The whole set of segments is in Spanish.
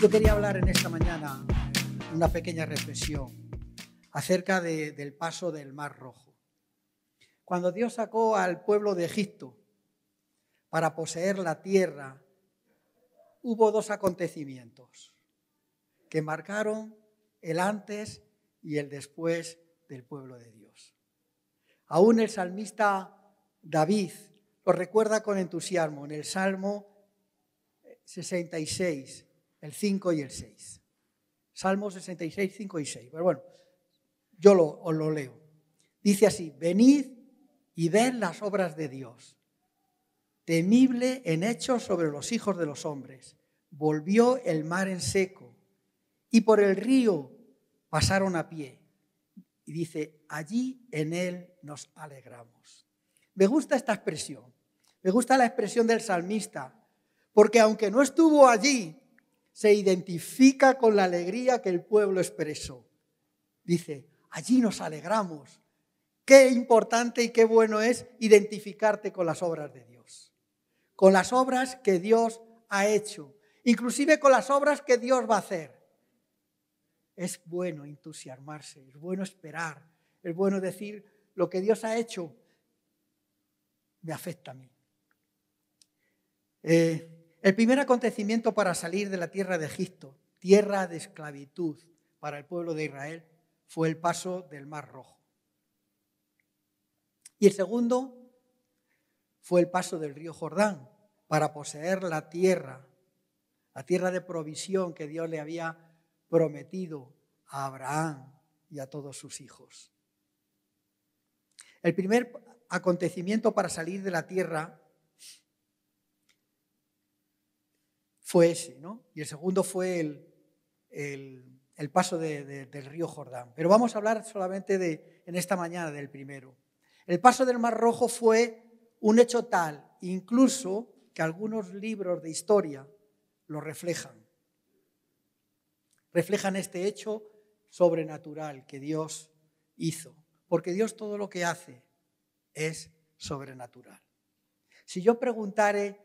Yo quería hablar en esta mañana una pequeña reflexión acerca del paso del Mar Rojo. Cuando Dios sacó al pueblo de Egipto para poseer la tierra, hubo dos acontecimientos que marcaron el antes y el después del pueblo de Dios. Aún el salmista David lo recuerda con entusiasmo en el Salmo 66, el 5 y el 6. Salmo 66, 5 y 6. Pero bueno, os lo leo. Dice así: venid y ved las obras de Dios, temible en hechos sobre los hijos de los hombres. Volvió el mar en seco y por el río pasaron a pie. Y dice, allí en él nos alegramos. Me gusta esta expresión, me gusta la expresión del salmista, porque aunque no estuvo allí, se identifica con la alegría que el pueblo expresó. Dice, allí nos alegramos. Qué importante y qué bueno es identificarte con las obras de Dios, con las obras que Dios ha hecho, inclusive con las obras que Dios va a hacer. Es bueno entusiasmarse, es bueno esperar, es bueno decir, lo que Dios ha hecho me afecta a mí. El primer acontecimiento para salir de la tierra de Egipto, tierra de esclavitud para el pueblo de Israel, fue el paso del Mar Rojo. Y el segundo fue el paso del río Jordán para poseer la tierra de provisión que Dios le había prometido a Abraham y a todos sus hijos. El primer acontecimiento para salir de la tierra fue ese, ¿no? Y el segundo fue el paso del río Jordán. Pero vamos a hablar solamente en esta mañana del primero. El paso del Mar Rojo fue un hecho tal, incluso que algunos libros de historia lo reflejan. Reflejan este hecho sobrenatural que Dios hizo. Porque Dios todo lo que hace es sobrenatural. Si yo preguntare,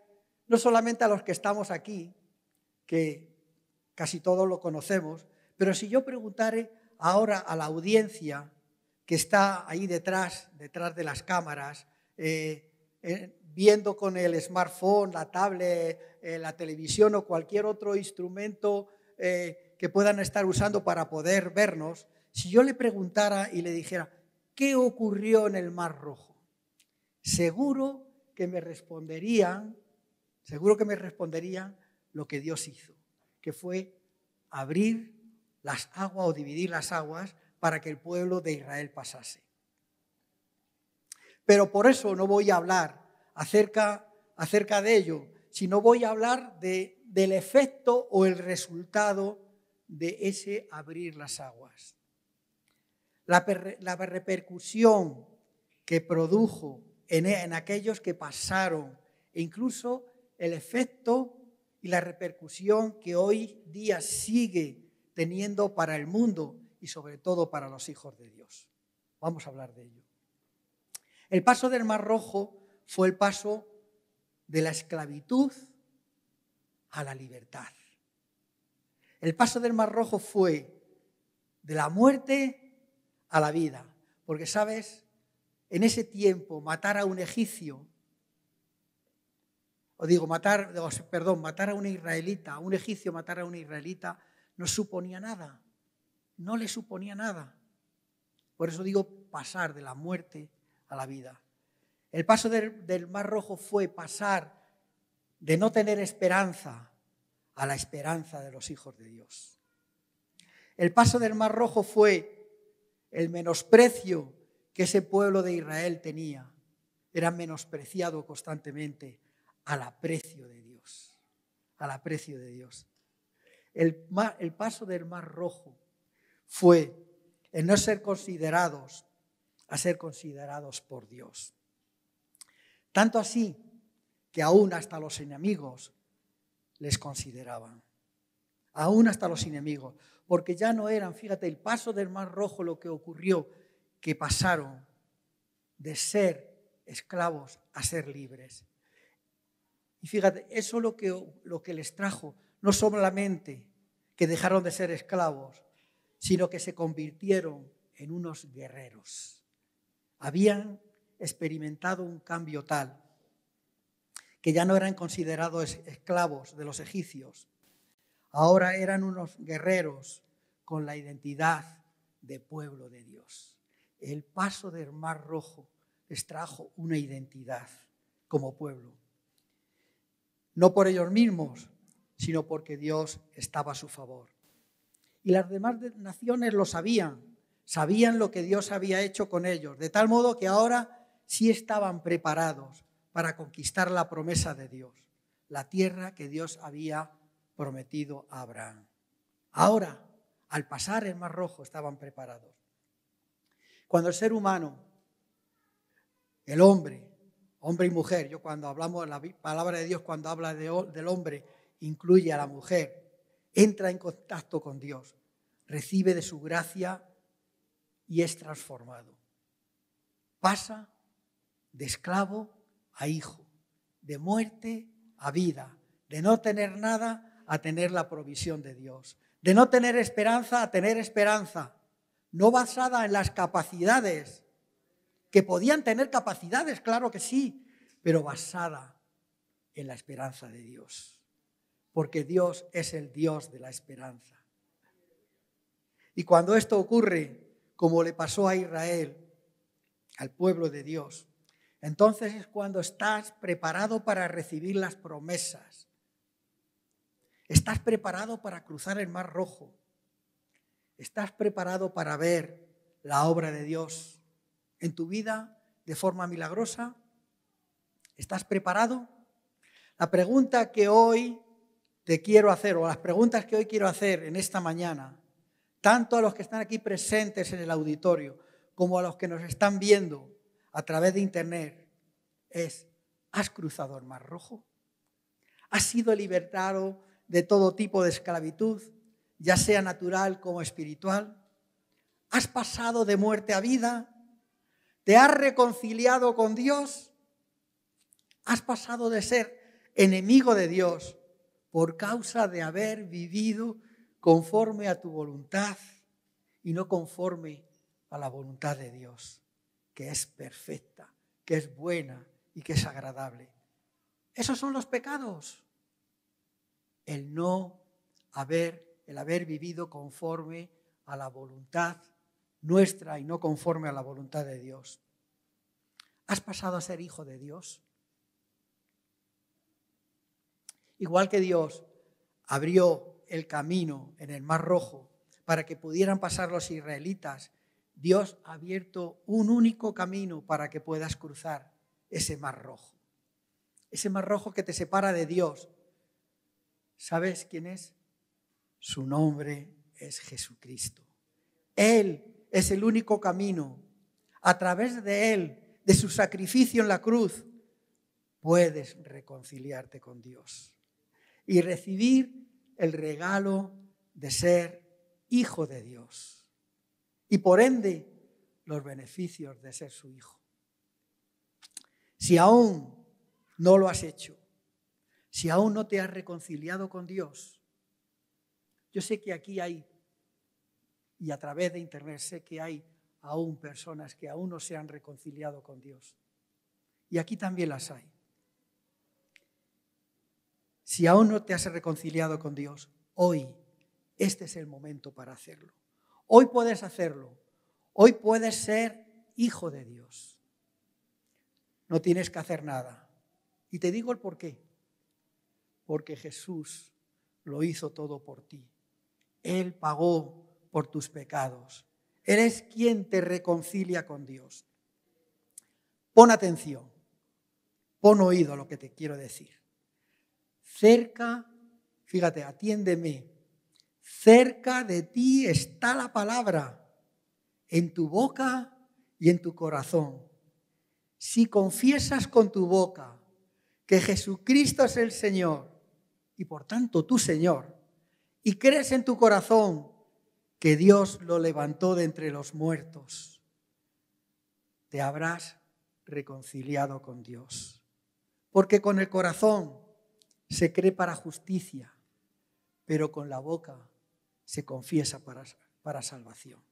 no solamente a los que estamos aquí, que casi todos lo conocemos, pero si yo preguntare ahora a la audiencia que está ahí detrás de las cámaras, viendo con el smartphone, la tablet, la televisión o cualquier otro instrumento que puedan estar usando para poder vernos, si yo le preguntara y le dijera, ¿qué ocurrió en el Mar Rojo? Seguro que me responderían lo que Dios hizo, que fue abrir las aguas o dividir las aguas para que el pueblo de Israel pasase. Pero por eso no voy a hablar acerca de ello, sino voy a hablar del efecto o el resultado de ese abrir las aguas. La repercusión que produjo en aquellos que pasaron, e incluso el efecto y la repercusión que hoy día sigue teniendo para el mundo y sobre todo para los hijos de Dios. Vamos a hablar de ello. El paso del Mar Rojo fue el paso de la esclavitud a la libertad. El paso del Mar Rojo fue de la muerte a la vida. Porque, ¿sabes? En ese tiempo matar a un egipcio, matar a un israelita, a un egipcio matar a un israelita, no suponía nada, no le suponía nada. Por eso digo pasar de la muerte a la vida. El paso del Mar Rojo fue pasar de no tener esperanza a la esperanza de los hijos de Dios. El paso del Mar Rojo fue el menosprecio que ese pueblo de Israel tenía. Era menospreciado constantemente al aprecio de Dios. Al aprecio de Dios. El paso del Mar Rojo fue el no ser considerados a ser considerados por Dios. Tanto así que aún hasta los enemigos les consideraban. Aún hasta los enemigos. Porque ya no eran, fíjate, el paso del Mar Rojo lo que ocurrió, que pasaron de ser esclavos a ser libres. Y fíjate, eso es lo que les trajo, no solamente que dejaron de ser esclavos, sino que se convirtieron en unos guerreros. Habían experimentado un cambio tal que ya no eran considerados esclavos de los egipcios. Ahora eran unos guerreros con la identidad de pueblo de Dios. El paso del Mar Rojo les trajo una identidad como pueblo. No por ellos mismos, sino porque Dios estaba a su favor. Y las demás naciones lo sabían lo que Dios había hecho con ellos, de tal modo que ahora sí estaban preparados para conquistar la promesa de Dios, la tierra que Dios había prometido a Abraham. Ahora, al pasar el Mar Rojo, estaban preparados. Cuando el ser humano, el hombre y mujer, yo cuando hablamos de la palabra de Dios, cuando habla del hombre, incluye a la mujer, entra en contacto con Dios, recibe de su gracia y es transformado. Pasa de esclavo a hijo, de muerte a vida, de no tener nada a tener la provisión de Dios, de no tener esperanza a tener esperanza, no basada en las capacidades, que podían tener capacidades, claro que sí, pero basada en la esperanza de Dios, porque Dios es el Dios de la esperanza. Y cuando esto ocurre, como le pasó a Israel, al pueblo de Dios, entonces es cuando estás preparado para recibir las promesas. Estás preparado para cruzar el Mar Rojo. Estás preparado para ver la obra de Dios en tu vida de forma milagrosa. ¿Estás preparado? La pregunta que hoy te quiero hacer, o las preguntas que hoy quiero hacer en esta mañana, tanto a los que están aquí presentes en el auditorio como a los que nos están viendo a través de internet, es: ¿has cruzado el Mar Rojo? ¿Has sido libertado de todo tipo de esclavitud, ya sea natural como espiritual? ¿Has pasado de muerte a vida? ¿Te has reconciliado con Dios? ¿Has pasado de ser enemigo de Dios por causa de haber vivido conforme a tu voluntad y no conforme a la voluntad de Dios, que es perfecta, que es buena y que es agradable? Esos son los pecados. El haber vivido conforme a la voluntad nuestra y no conforme a la voluntad de Dios. ¿Has pasado a ser hijo de Dios? Igual que Dios abrió el camino en el Mar Rojo para que pudieran pasar los israelitas, Dios ha abierto un único camino para que puedas cruzar ese Mar Rojo. Ese Mar Rojo que te separa de Dios. ¿Sabes quién es? Su nombre es Jesucristo. Él es el único camino. A través de Él, de su sacrificio en la cruz, puedes reconciliarte con Dios y recibir el regalo de ser hijo de Dios y por ende los beneficios de ser su hijo. Si aún no lo has hecho, si aún no te has reconciliado con Dios, yo sé que aquí hay, y a través de internet sé que hay aún personas que aún no se han reconciliado con Dios. Y aquí también las hay. Si aún no te has reconciliado con Dios, hoy este es el momento para hacerlo. Hoy puedes hacerlo. Hoy puedes ser hijo de Dios. No tienes que hacer nada. Y te digo el por qué. Porque Jesús lo hizo todo por ti. Él pagó por tus pecados. Él es quien te reconcilia con Dios. Pon atención, pon oído a lo que te quiero decir. Cerca, fíjate, atiéndeme, cerca de ti está la palabra, en tu boca y en tu corazón. Si confiesas con tu boca que Jesucristo es el Señor y por tanto tu Señor, y crees en tu corazón que Dios lo levantó de entre los muertos, te habrás reconciliado con Dios. Porque con el corazón se cree para justicia, pero con la boca se confiesa para salvación.